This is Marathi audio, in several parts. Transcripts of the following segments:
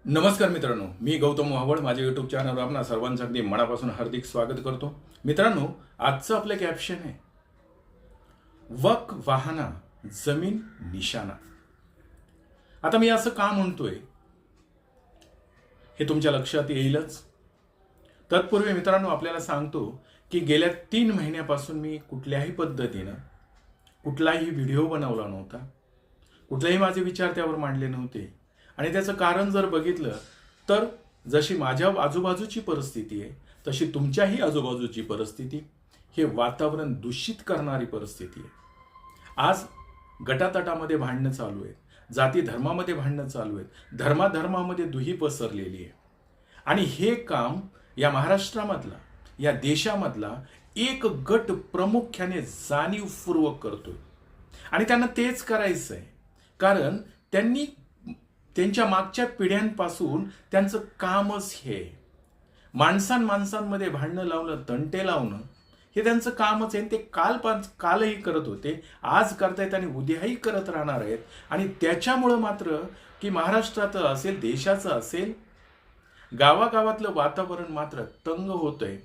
नमस्कार मित्रांनो, मी गौतम वाहवळ. माझ्या यूट्यूब चॅनलवर आपणा सर्वांचं अगदी मनापासून हार्दिक स्वागत करतो. मित्रांनो, आजचं आपलं कॅप्शन आहे वक वाहना जमीन निशाणा. आता मी असं का म्हणतोय हे तुमच्या लक्षात येईलच. तत्पूर्वी मित्रांनो आपल्याला सांगतो की गेल्या 3 महिन्यापासून मी कुठल्याही पद्धतीनं कुठलाही व्हिडिओ बनवला नव्हता, कुठलेही माझे विचार त्यावर मांडले नव्हते. आणि त्याचं कारण जर बघितलं तर जशी माझ्या आजूबाजूची परिस्थिती आहे तशी तुमच्याही आजूबाजूची परिस्थिती हे वातावरण दूषित करणारी परिस्थिती आहे. आज गटातटामध्ये भांडणं चालू आहेत, जाती धर्मामध्ये भांडणं चालू आहेत, धर्माधर्मामध्ये दुही पसरलेली आहे. आणि हे काम या महाराष्ट्रामधला, या देशामधला एक गट प्रामुख्याने जाणीवपूर्वक करतोय. आणि त्यांना तेच करायचं आहे, कारण त्यांनी त्यांच्या मागच्या पिढ्यांपासून त्यांचं कामच हे माणसांमध्ये भांडणं लावणं, तंटे लावणं हे त्यांचं कामच आहे. ते कालही करत होते, आज करतायत आणि उद्याही करत राहणार आहेत. आणि त्याच्यामुळं मात्र की महाराष्ट्राचं असेल, देशाचं असेल, गावागावातलं वातावरण मात्र तंग होतंय,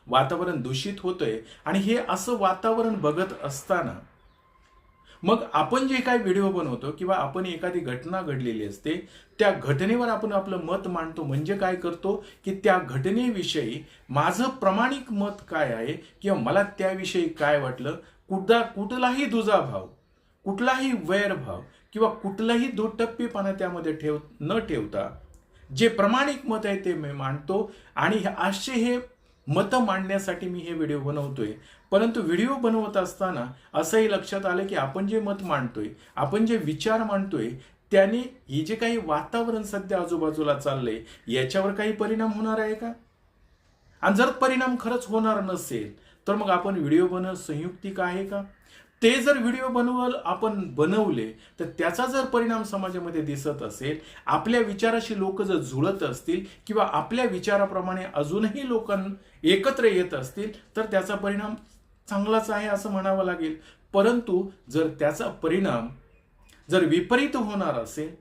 वातावरण दूषित होतंय. आणि हे असं वातावरण बघत असताना मग आपण जे काही व्हिडिओ बनवतो किंवा आपण एखादी घटना घडलेली असते त्या घटनेवर आपण आपलं मत मांडतो. म्हणजे काय करतो की त्या घटनेविषयी माझं प्रामाणिक मत काय आहे किंवा मला त्याविषयी काय वाटलं, कुठलाही दुजाभाव, कुठलाही वैरभाव किंवा कुठलाही दुटप्पीपणा त्यामध्ये न ठेवता जे प्रामाणिक मत आहे ते मी मांडतो. आणि असे हे मत मांडण्यासाठी मी हे व्हिडिओ बनवतोय. परंतु व्हिडिओ बनवत असताना असंही लक्षात आलं की आपण जे मत मांडतोय, आपण जे विचार मांडतोय त्याने हे जे काही वातावरण सध्या आजूबाजूला चाललंय याच्यावर काही परिणाम होणार आहे का? आणि जर परिणाम खरंच होणार नसेल तर मग आपण व्हिडिओ बनवणं संयुक्तिक आहे का? ते जर व्हिडिओ आपण बनवले तर त्याचा जर परिणाम समाजामध्ये दिसत असेल, आपल्या विचाराशी लोक जर जुळत असतील किंवा आपल्या विचाराप्रमाणे अजूनही लोक एकत्र येत असतील तर त्याचा परिणाम चांगलाच आहे असं म्हणावं लागेल. परंतु जर त्याचा परिणाम जर विपरीत होणार असेल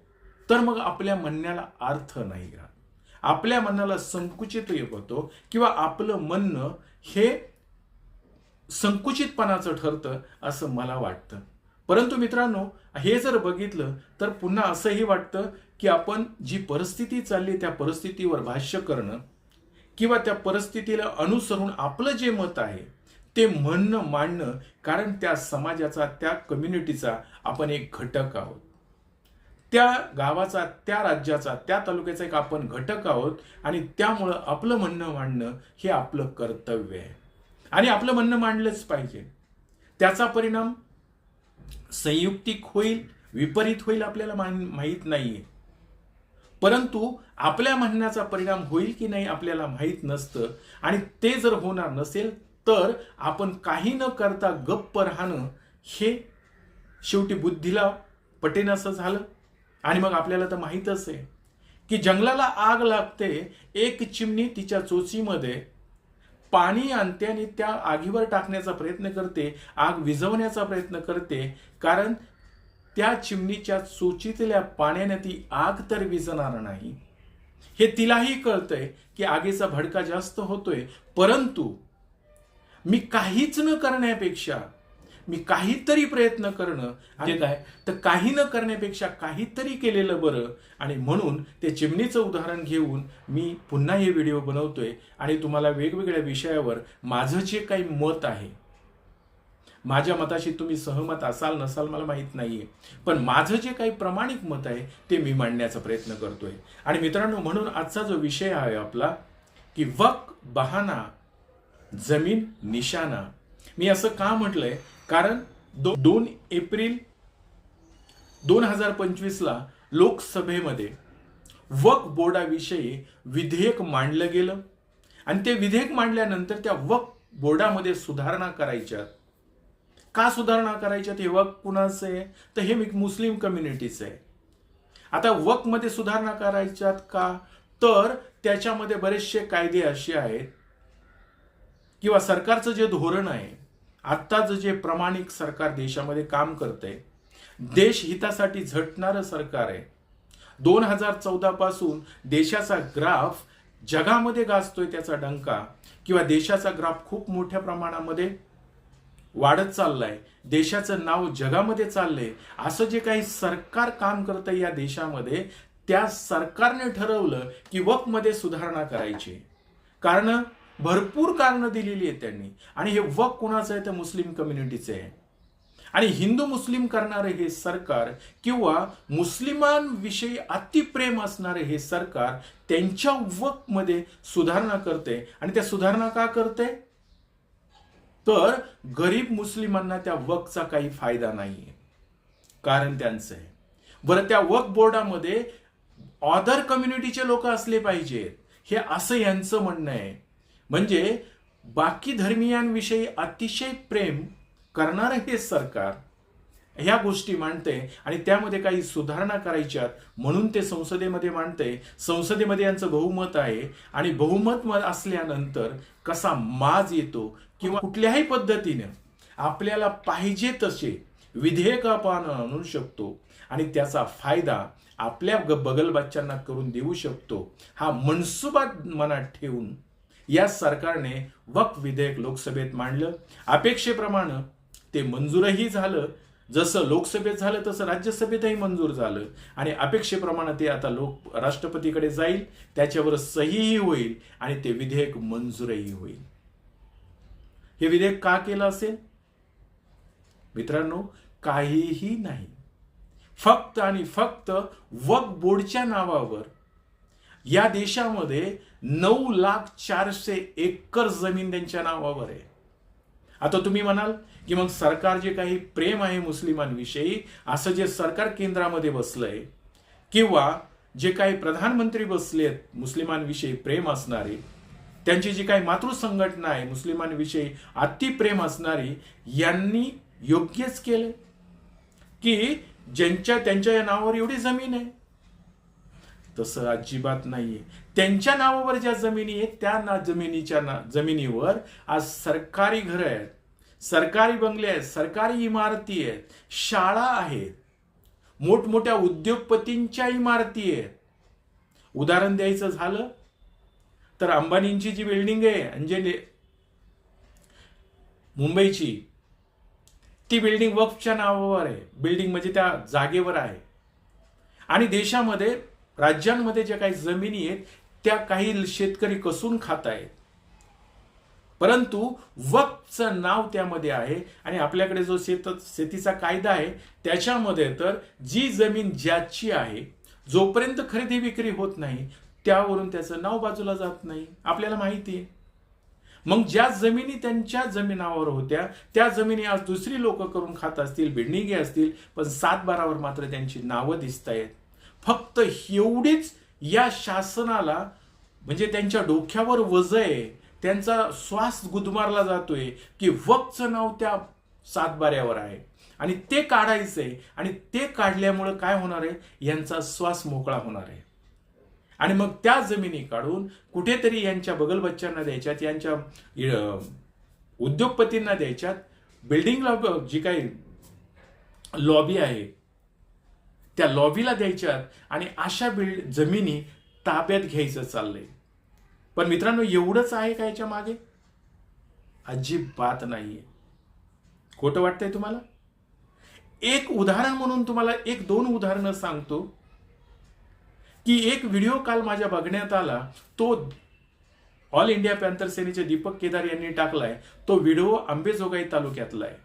तर मग आपल्या म्हणण्याला अर्थ नाही राहत, आपल्या म्हणण्याला संकुचित होतो किंवा आपलं म्हणणं हे संकुचितपणाचं ठरतं असं मला वाटतं. परंतु मित्रांनो, हे जर बघितलं तर पुन्हा असंही वाटतं की आपण जी परिस्थिती चालली त्या परिस्थितीवर भाष्य करणं किंवा त्या परिस्थितीला अनुसरून आपलं जे मत आहे ते म्हणणं, मांडणं, कारण त्या समाजाचा, त्या कम्युनिटीचा आपण एक घटक आहोत, त्या गावाचा, त्या राज्याचा, त्या तालुक्याचा एक आपण घटक आहोत. आणि त्यामुळं आपलं म्हणणं मांडणं हे आपलं कर्तव्य आहे आणि आपलं म्हणणं मांडलंच पाहिजे. त्याचा परिणाम संयुक्तिक होईल, विपरीत होईल आपल्याला माहीत नाहीये. परंतु आपल्या म्हणण्याचा परिणाम होईल की नाही आपल्याला माहीत नसतं. आणि ते जर होणार नसेल तर आपण काही न करता गप्प राहणं हे शेवटी बुद्धीला पटेनासं झालं. आणि मग आपल्याला तर माहीतच आहे की जंगलाला आग लागते, एक चिमणी तिच्या चोचीमध्ये पाणी आणते आणि त्या आगीवर टाकण्याचा प्रयत्न करते, आग विझवण्याचा प्रयत्न करते, कारण त्या चिमणीच्या चोचीतल्या पाण्याने ती आग तर विझणार नाही हे तिलाही कळतंय की आगीचा भडका जास्त होतोय. परंतु मी काहीच न करण्यापेक्षा मी काहीतरी प्रयत्न करणं आणि काय तर काही न करण्यापेक्षा काहीतरी केलेलं बरं. आणि म्हणून ते चिमणीचं उदाहरण घेऊन मी पुन्हा हे व्हिडिओ बनवतोय आणि तुम्हाला वेगवेगळ्या विषयावर माझं जे काही मत आहे, माझ्या मताशी तुम्ही सहमत असाल नसाल मला माहीत नाहीये, पण माझं जे काही प्रामाणिक मत आहे ते मी मांडण्याचा प्रयत्न करतोय. आणि मित्रांनो, म्हणून आजचा जो विषय आहे आपला की वक बहाना जमीन निशाणा. मी असं का म्हटलंय, कारण 2 एप्रिल 2025 लोकसभेमध्ये वक्फ बोर्डाविषयी विधेयक मांडलं गेलं. आणि ते विधेयक मांडल्यानंतर त्या वक्फ बोर्डामध्ये सुधारणा करायच्यात. का सुधारणा करायच्यात? हे वक्फ कुणाचं आहे तर हे मुस्लिम कम्युनिटीचं आहे. आता वक्फ मध्ये सुधारणा करायच्यात का तर त्याच्यामध्ये बरेचसे कायदे असे आहेत किंवा सरकारचं जे धोरण आहे, आत्ताच जे प्रामाणिक सरकार देशामध्ये काम करतंय, देश हितासाठी झटणारं सरकार आहे, 2014 पासून देशाचा ग्राफ जगामध्ये गाजतोय त्याचा डंका, किंवा देशाचा ग्राफ खूप मोठ्या प्रमाणामध्ये वाढत चाललाय, देशाचं नाव जगामध्ये चाललंय, असं जे काही सरकार काम करतं या देशामध्ये, त्या सरकारने ठरवलं की वक्फमध्ये सुधारणा करायची. कारण भरपूर कारणं दिलेली आहेत त्यांनी, आणि हे वक्फ कोणाचं आहे तर मुस्लिम कम्युनिटीचे आहे. आणि हिंदू मुस्लिम करणारे हे सरकार किंवा मुस्लिमांविषयी अतिप्रेम असणारे हे सरकार त्यांच्या वक्फमध्ये सुधारणा करते. आणि त्या सुधारणा का करते तर गरीब मुस्लिमांना त्या वक्फचा काही फायदा नाहीये, कारण त्यांचं आहे. बरं, त्या वक्फ बोर्डामध्ये अदर कम्युनिटीचे लोक असले पाहिजेत, हे असं यांचं म्हणणं आहे. म्हणजे बाकी धर्मियांविषयी अतिशय प्रेम करणारं हे सरकार ह्या गोष्टी मांडते आणि त्यामध्ये काही सुधारणा करायच्यात म्हणून ते संसदेमध्ये मांडते. संसदेमध्ये यांचं बहुमत आहे, आणि बहुमत असल्यानंतर कसा माज येतो किंवा कुठल्याही पद्धतीने आपल्याला पाहिजे तसे विधेयक आपण आणू शकतो आणि त्याचा फायदा आपल्या बगलबच्च्यांना करून देऊ शकतो, हा मनसुबा मनात ठेवून या सरकारने वक्फ विधेयक लोकसभेत मांडलं. अपेक्षेप्रमाणे ते मंजूरही झालं. जसं लोकसभेत झालं तसं राज्यसभेतही मंजूर झालं, आणि अपेक्षेप्रमाणे ते आता राष्ट्रपतीकडे जाईल, त्याच्यावर सहीही होईल आणि ते विधेयक मंजूरही होईल. हे विधेयक का केलं असेल मित्रांनो? काहीही नाही, फक्त आणि फक्त वक्फ बोर्डच्या नावावर या देशामध्ये 9,04,000 एकर जमीन त्यांच्या नावावर आहे. आता तुम्ही म्हणाल की मग सरकार जे काही प्रेम आहे मुस्लिमांविषयी, असं जे सरकार केंद्रामध्ये बसलंय किंवा जे काही प्रधानमंत्री बसलेत मुस्लिमांविषयी प्रेम असणारे, त्यांची जी काही मातृ संघटना आहे मुस्लिमांविषयी अतिप्रेम असणारी, यांनी योग्यच केले की त्यांच्या या नावावर एवढी जमीन आहे. तसं अजिबात नाहीये. त्यांच्या नावावर ज्या जमिनी आहेत त्या जमिनीवर आज सरकारी घरं आहेत, सरकारी बंगले आहेत, सरकारी इमारती आहेत, शाळा आहेत, मोठमोठ्या उद्योगपतींच्या इमारती आहेत. उदाहरण द्यायचं झालं तर अंबानींची जी बिल्डिंग आहे अंजली मुंबईची, ती बिल्डिंग वक्फच्या नावावर आहे. बिल्डिंग म्हणजे त्या जागेवर आहे. आणि देशामध्ये राज्यांमध्ये ज्या काही जमिनी आहेत त्या काही शेतकरी कसून खात आहेत, परंतु वक्फचं नाव त्यामध्ये आहे. आणि आपल्याकडे जो शेतीचा कायदा आहे त्याच्यामध्ये तर जी जमीन ज्याची आहे, जोपर्यंत खरेदी विक्री होत नाही त्यावरून त्याचं नाव बाजूला जात नाही, आपल्याला माहिती आहे. मग ज्या जमिनी त्यांच्या जमिनावर होत्या त्या जमिनी आज दुसरी लोक करून खात असतील, बिल्डिंगी असतील, पण 7/12वर मात्र त्यांची नावं दिसत आहेत. फक्त एवढीच या शासनाला, म्हणजे त्यांच्या डोक्यावर वजन आहे, त्यांचा श्वास गुदमारला जातोय की वक्फचं नाव त्या 7/12वर आहे आणि ते काढायचंय. आणि ते काढल्यामुळे काय होणार आहे, यांचा श्वास मोकळा होणार आहे. आणि मग त्या जमिनी काढून कुठेतरी यांच्या बगलबच्च्यांना द्यायच्यात, यांच्या उद्योगपतींना द्यायच्यात, बिल्डिंग जी काही लॉबी आहे त्या लॉबीला द्यायच्यात, आणि अशा जमिनी ताब्यात घ्यायचं चाललंय. पण मित्रांनो, एवढंच आहे का याच्या मागे? अजिबात नाहीये. खोटं वाटतंय तुम्हाला? एक उदाहरण म्हणून तुम्हाला 1-2 उदाहरणं सांगतो की एक व्हिडिओ काल माझ्या बघण्यात आला, तो ऑल इंडिया पॅंथर सेनेचे दीपक केदार यांनी टाकलाय. तो व्हिडिओ अंबेजोगाई तालुक्यातला आहे.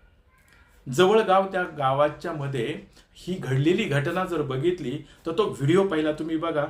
जवळगाव, त्या गावाच्या मध्ये ही घडलेली घटना जर बघितली तर तो व्हिडिओ पहिला तुम्ही बघा.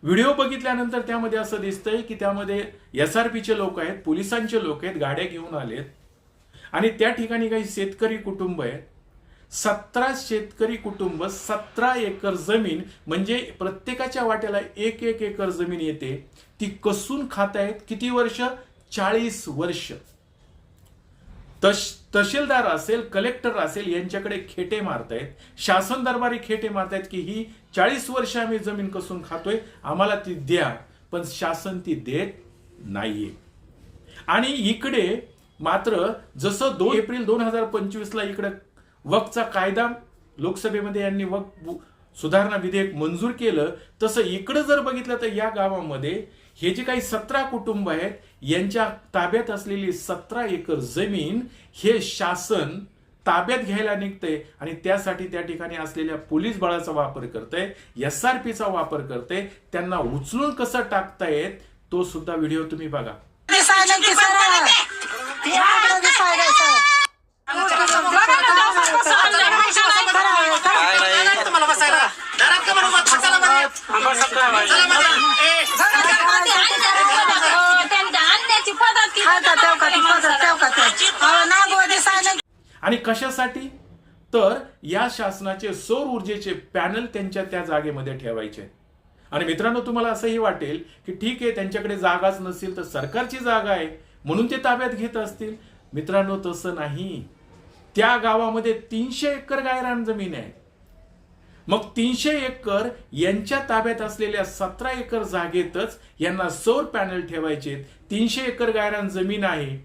व्हिडिओ बघितल्यानंतर त्यामध्ये असं दिसतंय की त्यामध्ये SRPचे लोक आहेत, पोलिसांचे लोक आहेत, गाड्या घेऊन आलेत आणि त्या ठिकाणी काही शेतकरी कुटुंब आहेत. 17 शेतकरी कुटुंब, 17 एकर जमीन, म्हणजे प्रत्येकाच्या वाट्याला 1-1 एकर जमीन येते. ती कसून खात आहेत. किती वर्ष? 40 वर्ष. तहसीलदार असेल, कलेक्टर असेल, यांच्याकडे खेटे मारतायत, शासन दरबारी खेटे मारतायत की ही 40 वर्ष आम्ही जमीन कसून खातोय, आम्हाला ती द्या. पण शासन ती देत नाहीये. आणि इकडे मात्र जसं 2 एप्रिल 2025 इकडे वक्फचा कायदा लोकसभेमध्ये यांनी वक्फ सुधारणा विधेयक मंजूर केलं, तसं इकडे जर बघितलं तर या गावामध्ये हे जे काही 17 कुटुंब आहेत यांच्या ताब्यात असलेली 17 एकर जमीन हे शासन ताब्यात घ्यायला निघतंय आणि त्यासाठी त्या ठिकाणी असलेल्या पोलीस बळाचा वापर करतंय, SRPचा वापर करतंय. त्यांना उचलून कसं टाकतायत तो सुद्धा व्हिडिओ तुम्ही बघा. आणि कशासाठी? तर या शासनाचे सौर ऊर्जेचे पॅनल त्यांच्या त्या जागेमध्ये ठेवायचे. आणि मित्रांनो, तुम्हाला असंही वाटेल की ठीक आहे, त्यांच्याकडे जागाच नसेल तर सरकारची जागा आहे म्हणून ते ताब्यात घेत असतील. मित्रांनो, तसं नाही. त्या गावामध्ये 300 एकर गायरान जमीन आहे. मग 300 एकर यांच्या ताब्यात असलेल्या 17 एकर जागेतच यांना सौर पॅनल ठेवायचे. 300 एकर गायरान जमीन आहे.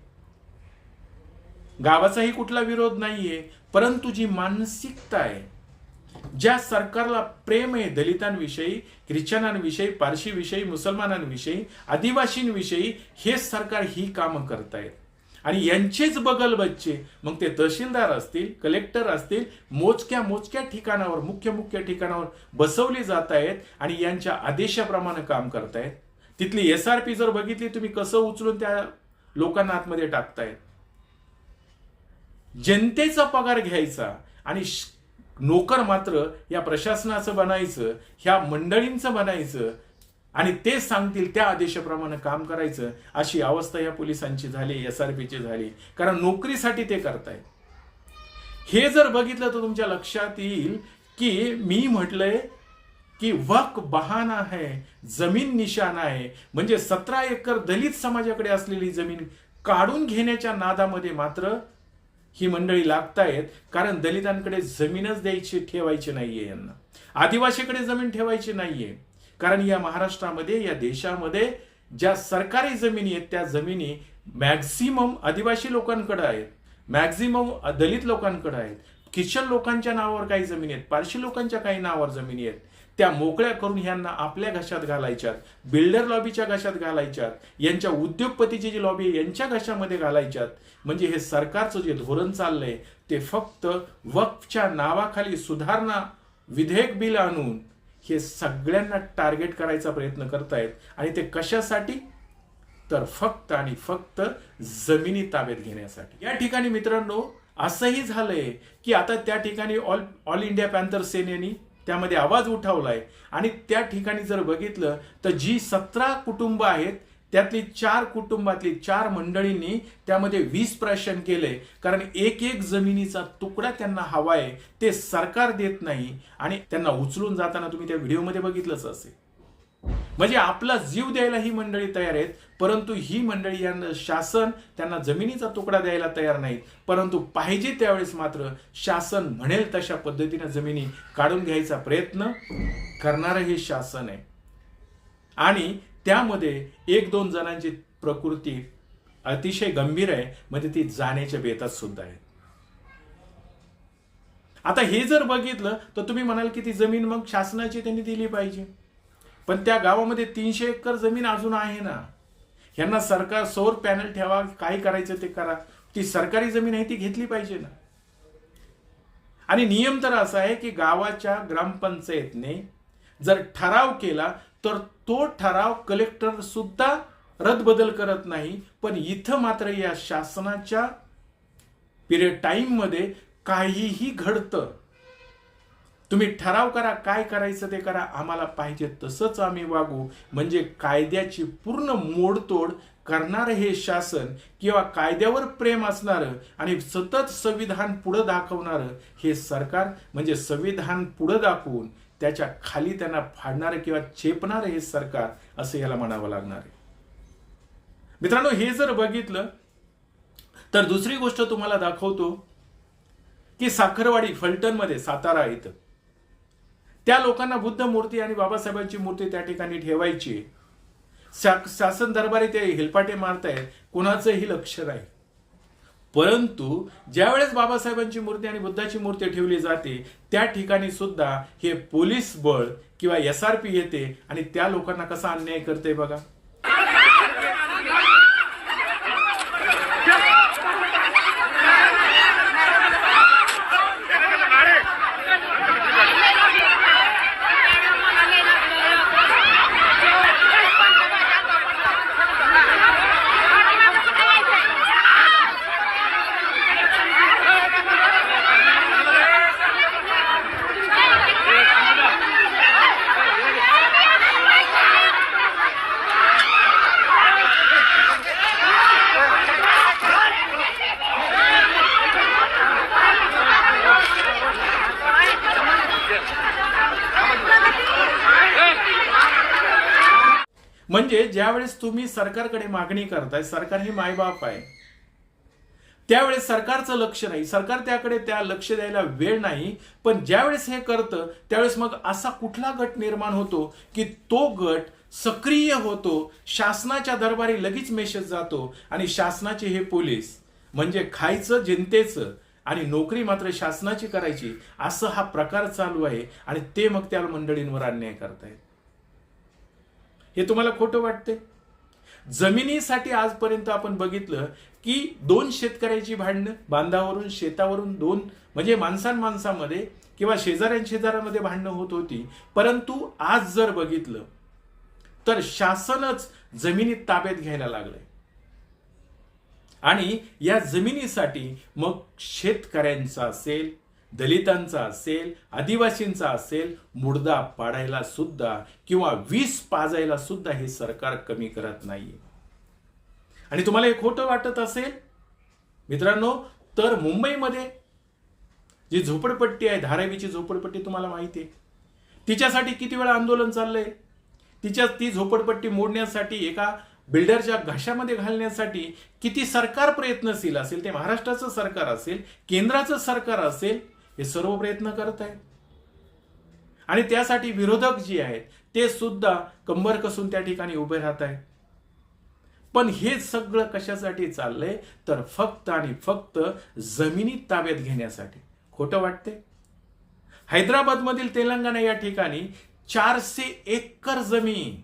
गावाचाही कुठला विरोध नाहीये, परंतु जी मानसिकता आहे, ज्या सरकारला प्रेम आहे दलितांविषयी, ख्रिश्चनांविषयी, पारशीविषयी, मुसलमानांविषयी, आदिवासींविषयी, हे सरकार ही कामं करतायत. आणि यांचेच बगल बच्चे, मग ते तहसीलदार असतील, कलेक्टर असतील, मोजक्या ठिकाणावर, मुख्य ठिकाणावर बसवले जात आहेत आणि यांच्या आदेशाप्रमाणे काम करतायत. तिथली SRP जर बघितली तुम्ही, कसं उचलून त्या लोकांना आतमध्ये टाकतायत. जनतेचा पगार घ्यायचा आणि नोकर मात्र या प्रशासनाचं बनायचं, ह्या मंडळींचं बनायचं आणि ते सांगतील त्या आदेशाप्रमाणे काम करायचं. अशी अवस्था या पोलिसांची झाली, SRPची झाली. कारण नोकरीसाठी ते करतायत. हे जर बघितलं तर तुमच्या लक्षात येईल की मी म्हटलंय की वक्फ बहाना है, जमीन निशाना आहे. म्हणजे 17 एकर दलित समाजाकडे असलेली जमीन काढून घेण्याच्या नादामध्ये मात्र ही मंडळी लागतायत. कारण दलितांकडे जमीनच ठेवायची नाहीये यांना, आदिवासीकडे जमीन ठेवायची नाहीये. कारण या महाराष्ट्रामध्ये, या देशामध्ये ज्या सरकारी जमिनी आहेत त्या जमिनी मॅक्झिमम आदिवासी लोकांकडे आहेत, मॅक्झिमम दलित लोकांकडे आहेत. ख्रिश्चन लोकांच्या नावावर काही जमिनी आहेत, पारशी लोकांच्या काही नावावर जमिनी आहेत. त्या मोकळ्या करून यांना आपल्या घशात घालायच्यात, बिल्डर लॉबीच्या घशात घालायच्यात, यांच्या उद्योगपतीची जी लॉबी यांच्या घशामध्ये घालायच्यात. म्हणजे हे सरकारचं जे धोरण चाललंय ते फक्त वक्फच्या नावाखाली सुधारणा विधेयक बिल आणून हे सगळ्यांना टार्गेट करायचा प्रयत्न करतायत. आणि ते कशासाठी? तर फक्त आणि फक्त जमिनी ताब्यात घेण्यासाठी. या ठिकाणी मित्रांनो असंही झालंय की आता त्या ठिकाणी ऑल इंडिया पॅन्थर सेनेनी त्यामध्ये आवाज उठवलाय. आणि त्या ठिकाणी जर बघितलं तर जी 17 कुटुंब आहेत त्यातली 4 कुटुंबातली 4 मंडळींनी त्यामध्ये 20 प्राशन केले. कारण एक जमिनीचा तुकडा त्यांना हवाय, ते सरकार देत नाही. आणि त्यांना उचलून जाताना तुम्ही त्या व्हिडिओमध्ये बघितलंच असेल. म्हणजे आपला जीव द्यायला ही मंडळी तयार आहेत, परंतु ही मंडळी यांना शासन त्यांना जमिनीचा तुकडा द्यायला तयार नाहीत. परंतु पाहिजे त्यावेळेस मात्र शासन म्हणेल तशा पद्धतीने जमिनी काढून घ्यायचा प्रयत्न करणारं हे शासन आहे. आणि त्यामध्ये 1-2 जणांची प्रकृती अतिशय गंभीर आहे, म्हणजे ती जाण्याच्या बेतात सुद्धा आहे. आता हे जर बघितलं तर तुम्ही म्हणाल की ती जमीन मग शासनाची त्यांनी दिली पाहिजे. पण त्या गावामध्ये 300 एकर जमीन अजून आहे ना. यांना सरकार सौर पॅनल ठेवा, काय करायचं ते करा. ती सरकारी जमीन आहे ती घेतली पाहिजे ना. आणि नियम तर असा आहे की गावाच्या ग्रामपंचायतने जर ठराव केला तर तो ठराव कलेक्टर सुद्धा रद्दबदल करत नाही, पण इथं मात्र या शासनाच्या पिरियड टाइम मध्ये काहीही घडतं. तुम्ही ठराव करा, काय करायचं ते करा, आम्हाला पाहिजे तसंच आम्ही वागू, म्हणजे कायद्याची पूर्ण मोडतोड करणारं हे शासन किंवा कायद्यावर प्रेम असणारं आणि सतत संविधान पुढे दाखवणारं हे सरकार, म्हणजे संविधान पुढे दाखवून त्याच्या खाली त्यांना फाडणारं किंवा चेपणारं हे सरकार, असं याला म्हणावं लागणार आहे. मित्रांनो, हे जर बघितलं तर दुसरी गोष्ट तुम्हाला दाखवतो की साखरवाडी फलटणमध्ये, सातारा इथं त्या लोकांना बुद्ध मूर्ती आणि बाबासाहेबांची मूर्ती त्या ठिकाणी ठेवायची. शासन दरबारी ते हेलपाटे मारतायत, कोणाचंही लक्ष नाही. परंतु ज्यावेळेस बाबासाहेबांची मूर्ती आणि बुद्धाची मूर्ती ठेवली जाते त्या ठिकाणी सुद्धा हे पोलीस बळ किंवा SRP येते आणि त्या लोकांना कसा अन्याय करते बघा. म्हणजे ज्यावेळेस तुम्ही सरकारकडे मागणी करताय, सरकार हे मायबाप आहे, त्यावेळेस सरकारचं लक्ष नाही, सरकार त्याकडे त्या लक्ष द्यायला वेळ नाही. पण ज्यावेळेस हे करतं त्यावेळेस मग असा कुठला गट निर्माण होतो की तो गट सक्रिय होतो, शासनाच्या दरबारी लगेच मेसेज जातो आणि शासनाचे हे पोलीस म्हणजे खायचं जनतेचं आणि नोकरी मात्र शासनाची करायची, असं हा प्रकार चालू आहे. आणि ते मग त्या मंडळींवर अन्याय करतायत. हे तुम्हाला खोटं वाटते? जमिनीसाठी आजपर्यंत आपण बघितलं की 2 शेतकऱ्याची भांडणं, बांधावरून शेतावरून 2 म्हणजे माणसांमध्ये किंवा शेजाऱ्यांमध्ये भांडणं होत होती. परंतु आज जर बघितलं तर शासनच जमिनी ताब्यात घ्यायला लागलंय आणि या जमिनीसाठी मग शेतकऱ्यांचा असेल, दलितांचा असेल, आदिवासींचा असेल, मुर्दा पाडायला सुद्धा किंवा विष पाजायला सुद्धा हे सरकार कमी करत नाहीये. आणि तुम्हाला हे खोटं वाटत असेल मित्रांनो, तर मुंबईमध्ये जी झोपडपट्टी आहे, धारावीची झोपडपट्टी तुम्हाला माहिती आहे, तिच्यासाठी किती वेळा आंदोलन चाललंय. ती झोपडपट्टी मोडण्यासाठी, एका बिल्डरच्या घशामध्ये घालण्यासाठी किती सरकार प्रयत्नशील असेल, ते महाराष्ट्राचं सरकार असेल, केंद्राचं सरकार असेल, हे सर्व प्रयत्न करत आहे. आणि त्यासाठी विरोधक जे आहेत ते सुद्धा कंबर कसून त्या ठिकाणी उभे राहत आहेत. पण हे सगळं कशासाठी चाललंय तर फक्त आणि फक्त जमिनी ताब्यात घेण्यासाठी. खोटं वाटते? हैदराबाद मधील तेलंगणा या ठिकाणी 400 एकर जमीन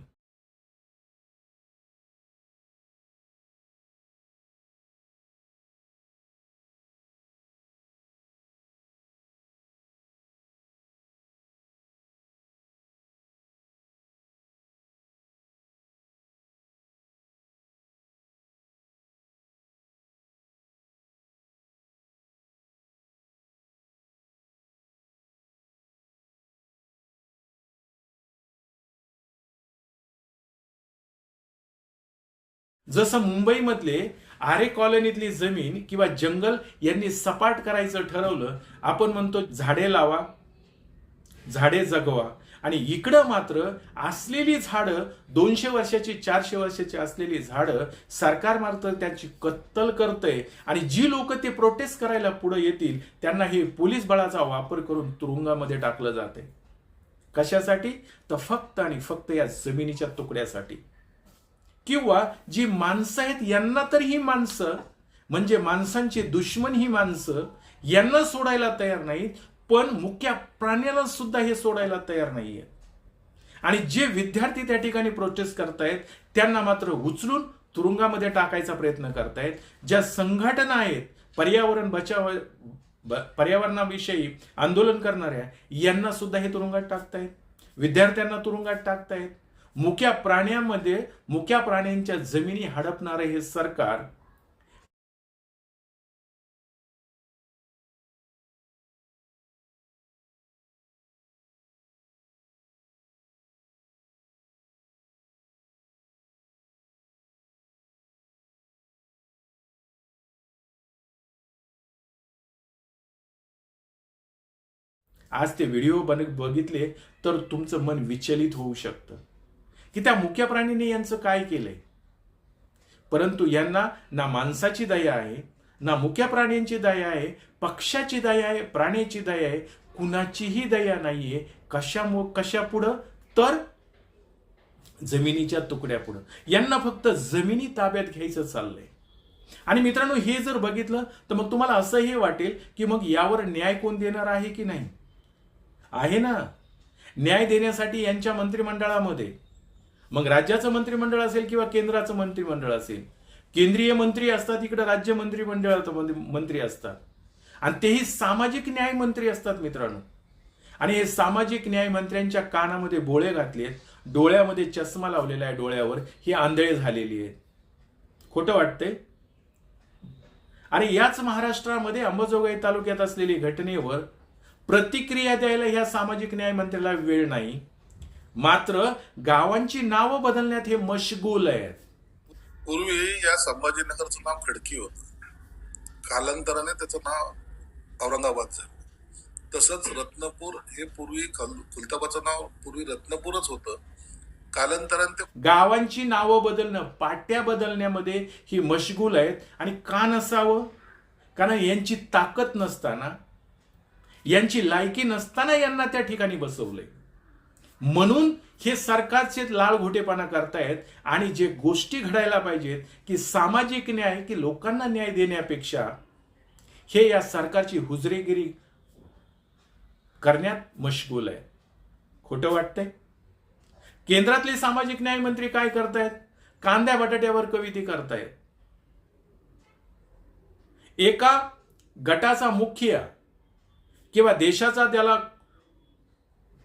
जसं मुंबईमधले आरे कॉलनीतली जमीन किंवा जंगल यांनी सपाट करायचं ठरवलं. आपण म्हणतो झाडे लावा, झाडे जगवा. आणि इकडं मात्र असलेली झाडं 200 वर्षाची 400 वर्षाची असलेली झाडं सरकार मात्र त्यांची कत्तल करतंय. आणि जी लोक ते प्रोटेस्ट करायला पुढे येतील त्यांना हे पोलीस बळाचा वापर करून तुरुंगामध्ये टाकलं जाते. कशासाठी? तर फक्त आणि फक्त या जमिनीच्या तुकड्यासाठी. किंवा जी माणसं आहेत यांना तर ही माणसं म्हणजे माणसांची दुश्मन ही माणसं यांना सोडायला तयार नाहीत, पण मुख्य प्राण्याला सुद्धा हे सोडायला तयार नाहीये. आणि जे विद्यार्थी त्या ठिकाणी प्रोटेस्ट करतायत त्यांना मात्र उचलून तुरुंगामध्ये टाकायचा प्रयत्न करतायत. ज्या संघटना आहेत पर्यावरणाविषयी आंदोलन करणाऱ्या यांना सुद्धा हे तुरुंगात टाकतायत, विद्यार्थ्यांना तुरुंगात टाकतायत. मुक्या प्राण्यांच्या जमिनी हडपणारे हे सरकार आज ते व्हिडिओ बघितले तर तुमचं मन विचलित होऊ शकतं की त्या मुक्या प्राणीने यांचं काय केलंय. परंतु यांना ना माणसाची दया आहे, ना मुक्या प्राण्यांची दया आहे, पक्षाची दया आहे, प्राण्याची दया आहे, कुणाचीही दया नाहीये. कशापुढं तर जमिनीच्या तुकड्यापुढं. यांना फक्त जमिनी ताब्यात घ्यायचं चाललंय. आणि मित्रांनो, हे जर बघितलं तर मग तुम्हाला असंही वाटेल की मग यावर न्याय कोण देणार आहे की नाही. आहे ना, न्याय देण्यासाठी यांच्या मंत्रिमंडळामध्ये, मग राज्याचं मंत्रिमंडळ असेल किंवा केंद्राचं मंत्रिमंडळ असेल, केंद्रीय मंत्री असतात, इकडे राज्य मंत्रिमंडळात मंत्री असतात, आणि तेही सामाजिक न्याय मंत्री असतात मित्रांनो. आणि हे सामाजिक न्याय मंत्र्यांच्या कानामध्ये बोळे घातलेत, डोळ्यामध्ये चष्मा लावलेला आहे, डोळ्यावर ही आंधळे झालेली आहेत. खोटं वाटतंय. आणि याच महाराष्ट्रामध्ये अंबाजोगाई तालुक्यात असलेली घटनेवर प्रतिक्रिया द्यायला ह्या सामाजिक न्याय मंत्र्याला वेळ नाही, मात्र गावांची नावं बदलण्यात हे मशगूल आहेत. पूर्वी या संभाजीनगरचं नाव खडकी होतं, कालांतराने त्याचं नाव औरंगाबाद झालं. तसंच रत्नपूर हे पूर्वी खुलताबाचं नाव पूर्वी रत्नपूरच होतं, कालांतराने ते गावांची नावं बदलणं, पाट्या बदलण्यामध्ये ही मशगूल आहेत. आणि का नसावं? कारण यांची ताकद नसताना, यांची लायकी नसताना यांना त्या ठिकाणी बसवलंय. म्हणून हे सरकारचे लालघोटेपणा करतायत. आणि जे गोष्टी घडायला पाहिजेत की सामाजिक न्याय, की लोकांना न्याय देण्यापेक्षा हे या सरकारची हुजरेगिरी करण्यात मशगूल आहे. खोटं वाटतंय. केंद्रातले सामाजिक न्याय मंत्री काय करतायत? कांद्या बटाट्यावर कविता करतायत. एका गटाचा मुखिया किंवा देशाचा, त्याला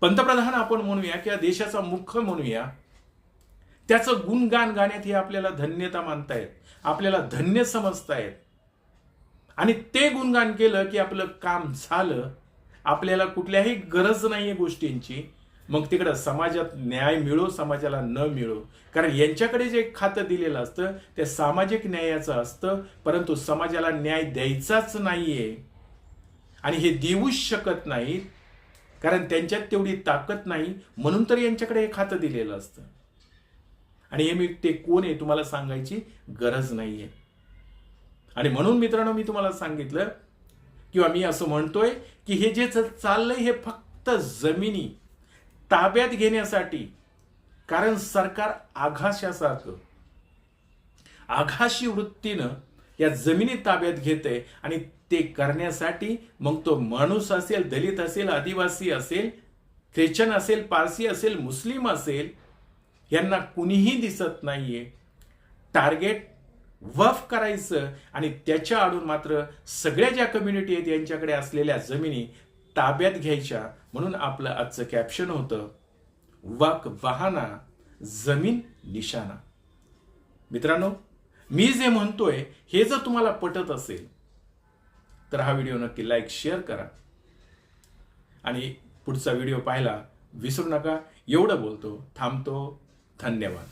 पंतप्रधान आपण म्हणूया किंवा देशाचा मुख्य म्हणूया, त्याचं गुणगान गाण्यात हे आपल्याला धन्यता मानतायत, आपल्याला धन्य समजतायत. आणि ते गुणगान केलं की आपलं काम झालं, आपल्याला कुठल्याही गरज नाहीये गोष्टींची. मग तिकडं समाजात न्याय मिळो, समाजाला न मिळो, कारण यांच्याकडे जे खातं दिलेलं असतं ते सामाजिक न्यायाचं असतं, परंतु समाजाला न्याय द्यायचाच नाहीये. आणि हे देऊच शकत नाहीत, कारण त्यांच्यात तेवढी ताकद नाही, म्हणून तर यांच्याकडे हे खातं दिलेलं असतं. आणि हे ते कोण आहे तुम्हाला सांगायची गरज नाहीये. आणि म्हणून मित्रांनो, मी तुम्हाला सांगितलं किंवा मी असं म्हणतोय की हे जे चाललंय हे फक्त जमिनी ताब्यात घेण्यासाठी. कारण सरकार आघाशासारखं, आघाशी वृत्तीनं या जमिनी ताब्यात घेतंय. आणि ते करण्यासाठी मग तो माणूस असेल, दलित असेल, आदिवासी असेल, ख्रिश्चन असेल, पारसी असेल, मुस्लिम असेल, यांना कुणीही दिसत नाहीये. टार्गेट वफ करायचं आणि त्याच्या आडून मात्र सगळ्या ज्या कम्युनिटी आहेत यांच्याकडे असलेल्या जमिनी ताब्यात घ्यायच्या. म्हणून आपलं आजचं कॅप्शन होतं, वक बहाना जमीन निशाणा. मित्रांनो, मी जे म्हणतोय हे जर तुम्हाला पटत असेल तर हा व्हिडिओ नक्की लाईक, शेअर करा. आणि पुढचा व्हिडिओ पाहायला विसरू नका. एवढं बोलतो, थांबतो. धन्यवाद.